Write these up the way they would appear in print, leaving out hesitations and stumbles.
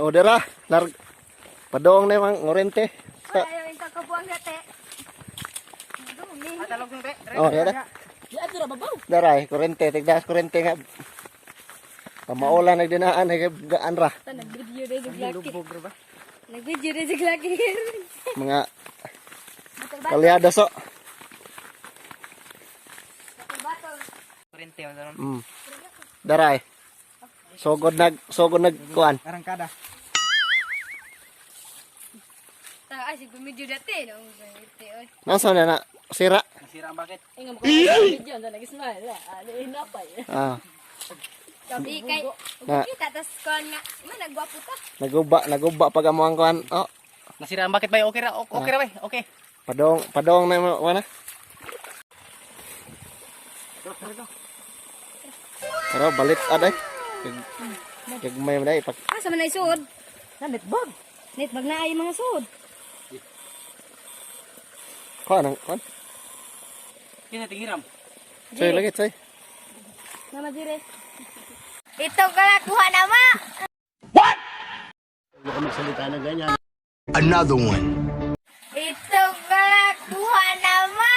O dira, padong na yung ngorente. Ayaw yung kakabuang gate. Atalog ng re. Oh, dira. Ya dira babaw. Daray, kurente, tigdas kurente nga. Pamaulan nagdinaan ay gaan ra. Nag-video na yung laki. Lubog ra ba? Nag-video na yung laki. Mga kalyada so. Kurente wala ron. Daray. Sogod nag kuan. Arangkada. Ay, si video dati. Nasa na sira. Nasira ang bakit? Ingam ko video na nag-smile. Ano inapay. Ah, Sabi kay Na- kita tas kon nga, man nagwapo ta. naguba pag amo ang kuan. Oh, Nasira ang bakit ba? Okay ra, okay ra ba? Okay. padong na mo na. Pero balit aday. Kag may man ay Asa man ay sud? Nanit bag. Netbag na ay mga sud. kuan ang kuan. Kina tinghiram. Soy lagi soy. Nama dire. Ito ka kuha na ma. Another one. Ito ka kuha na ma.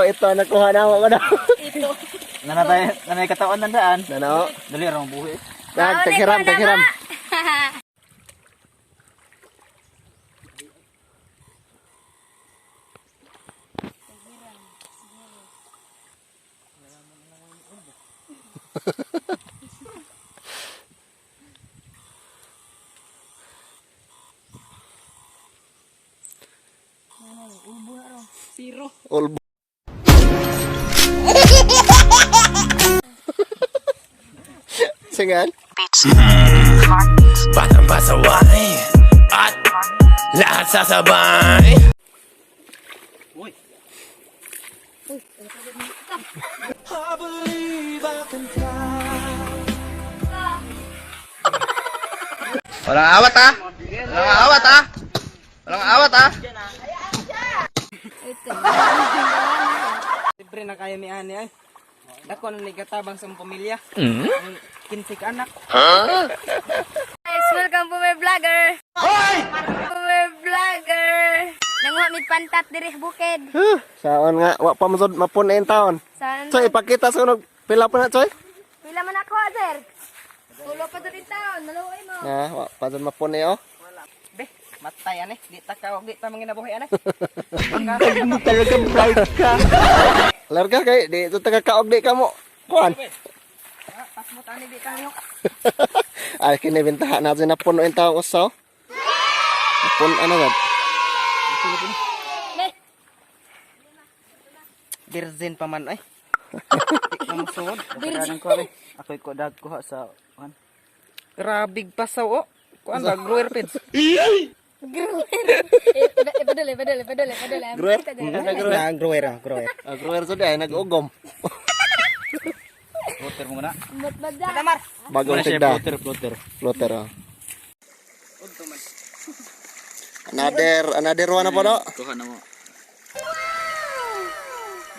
Ito nakuha na mo na. Ito. Nanay katawan nandaan. Ano? Dali ra ang buhi. Taghiram. Zero. Ulbo. Singan? Batang pasaway at lahat sasabay. Uy. Walang awat ha? Walang awat ha? Walang awat ha? Libre na kayo ni ani ay. Dako na nagatabang sa pamilya. Ang 15 ka anak. Guys, welcome to my vlogger. Hoy! My vlogger. Nanguha mi pantat diri sa bukid. Saon nga, wa pa masud mapun na yung taon. Saan? Choy, ipakita sa kunog pila po na, Choy. Pila man ako, sir? Tulo pa din taon, naluoy mo. Wa pa masud mapun na yun. Be, matay ani. Di ta ka di ta manginabuhi ani. Mo talaga bright ka. Larga kay, di ito taga kaog di ka mo. Kuan. Pas mo tani di kanyo. Ay, kinibintahan natin na puno yung taong usaw. Pun, ano ba? Ne, Virgin pa man ay. Di mo suod. Virgin ko ay. Ako'y ko dag kuha sa kan. Grabig pasaw o. Kuan ba grower pits. padali. Grower? Grower. Grower so di ay, nag-ugom. Floater mo na. Mat-madya. Tamar. Bagong tigda. Floater. Floater, oh. Another one na po, no? Kuha na mo.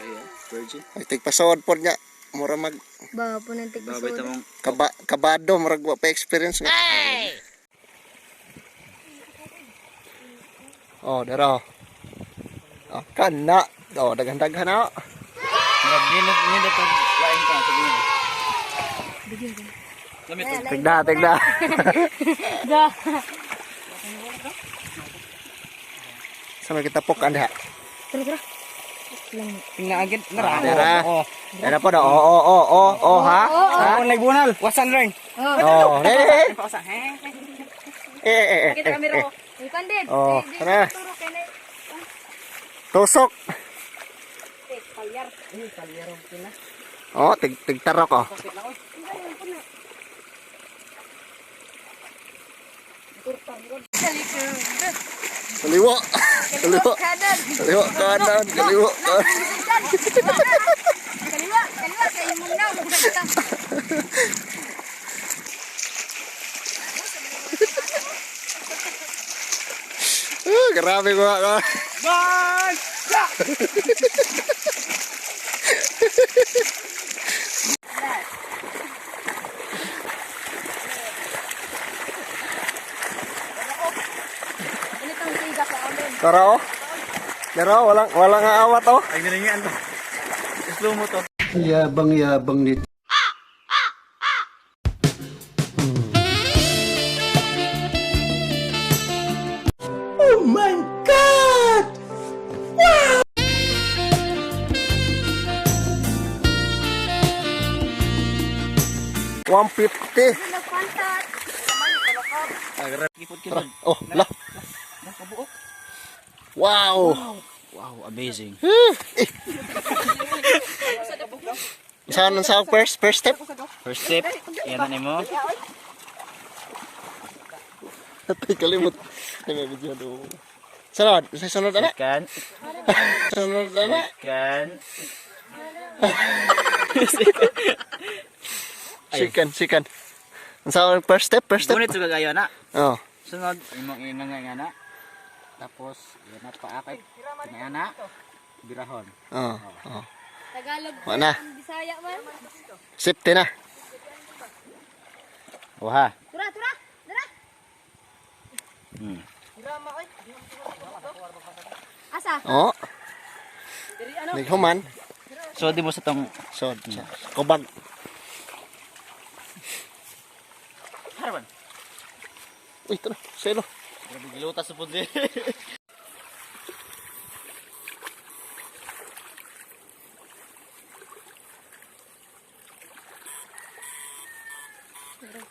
Ayan, virgin. Ay, tigpasawad po niya. Mura mag... Bawa po ng Babay tigpasod. tamong kabado, murag wa pa experience nga. Oh, dero. Oh, kana. Oh, daghan-daghan na. Nagbinog niya dito lain ka sa inyo. Lamit ko. Tigda. Da. Sama kita pokan dah. Tara. Tingnan agad Dera. Oh. Dera po do. Oh, ha? Ha? Ako nagbunal. Wasan ring. Oh, eh. Pausa. Eh. Kita kamera ko. Ikan din. Oh, tara. Turo kay na. Tusok. Palyar. Palyar ang pina. Oh, tigtarok oh. Sakit na oy. Kaliwa. Kanan. Kaliwa kanan. Kaliwa kay mong naw. Grabe ko. Bye! Ini tang siga sa amin. Tara oh. Tara, walang aawat oh. Ay, nilingan to. Slow mo to. Yabang-yabang nito. Oh my God! 150. Nagpantat. Gipod Tara. kinod. Oh, lah. Nakabuok. Wow. Wow, amazing. Saan sa first step? First step, yan na mo. Tay kalimut. Ay, may video do. Sunod, sa sunod ana. Second, Sunod ana. second. Second. Sa first step? Gunit sa kagayo na. Oh. Sunod, imong inangay nga na. Tapos, yan na paakay. Kanya na. Birahon. Oh. Oh. Tagalog. Wala na. Bisaya man. Safety na. Oha. Tura, tura. Dara. Hmm. Asa? Oh. Naghuman. So, di mo sa tong... So, kubag. Harapan. Uy, ito na. Selo. Grabe gilutas sa pudli.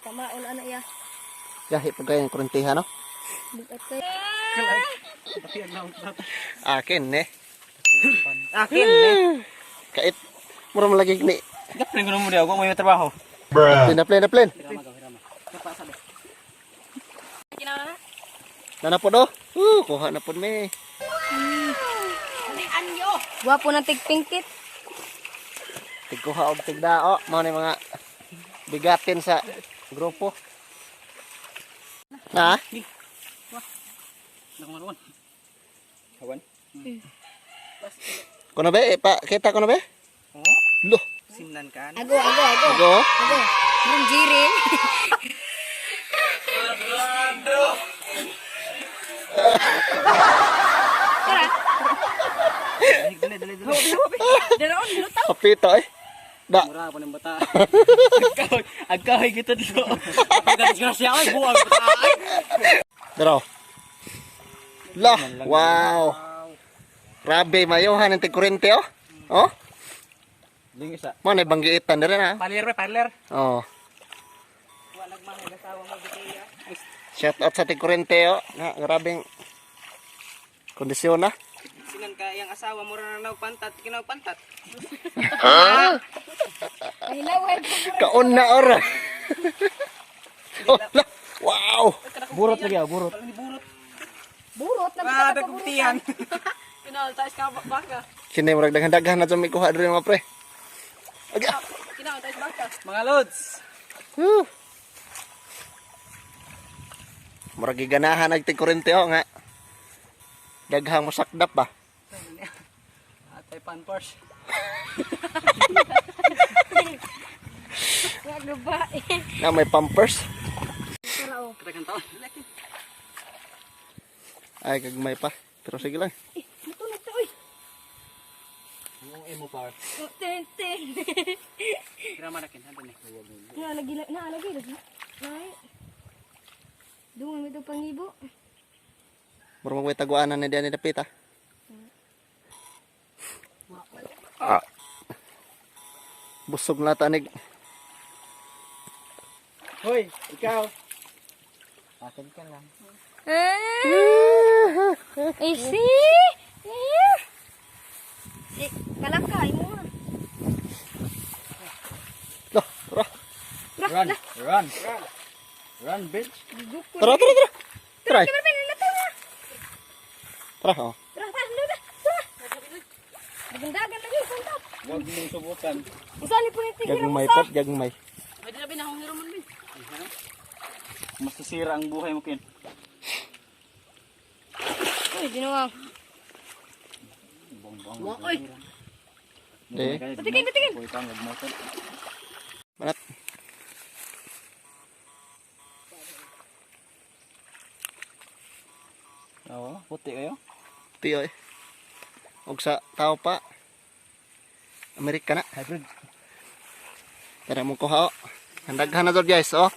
Tamaon ana ya. Gahi pa kayong kurentihan, no? Bukat kay. Akin, eh. Akin, eh. Kait. Mura mo lagi ni. Gapling ko na mo di ako, may trabaho. Plane. Kinawa na. Nana po do. Kuha na po me. Gwapo ng tigpingkit. Tigkuha og tigdao. Mao ni mga bigatin sa grupo. Ha? Nakamarwan. Hawan? Kuno be, pa kita kuno be? Oo. Loh, Simnan ka. Ago. ago. Murong jiri. Tara. Dali. Daraon lutaw. Kapito eh. Da. Mura pa ng bata. Agkahoy kita dito. Pagkat disgrasya ay buwag bata. Daro. Lah, wow. Grabe mayohan ng tigkurente oh. Oh, Lingis sa. mo na banggiitan dere na. Parler. Oh. Wala nagmahal kasawa mo bitiya. Shout out sa tigkurente oh. Na grabeng kondisyon na. Sinan ka yang asawa mo ra na pantat, pantat. Kahilawan. Kaon na ora. Oh, lah. Wow. Burot lagi ah, burot. Burot na Ada kutian. Kinal tayo ka baka. Kini murag daghan-daghan na mi kuha diri mga pre. Aga. Kinal tayo baka. Mga lods. Murag giganahan nag tigkurente oh nga. Daghang mosakdap ba? Atay panpors. Nga babae. Na may pampers. Katakan taon. Ay kagmay pa. Pero sige lang. Matulog to uy. Yung emo par. Ten. Grama na kin handa ni. Naalagi. Ay. Dungan mo ito pangibo. Murag may taguanan ni diyan ni dapit ah. Busog na tanig. Hoy, ikaw. Akin ka lang. Isi. Kalakay mo. Loh, tara. Run, bitch. Tara. Tara. Tara oh. Dagan lagi punta. Huwag mong subukan. Usali po yung tigil Jagmay pot, jagmay. Pwede na binahong hiro man, bin. Mas sisira ang buhay mo, Kin. Uy, ginuwang. Oy! Di. Patikin, patikin. Banat. Oo, puti kayo. Tiyo eh. Og sa tao pa. Amerika na. Hybrid. Tara mo kuha. Handaghan na to guys, oh.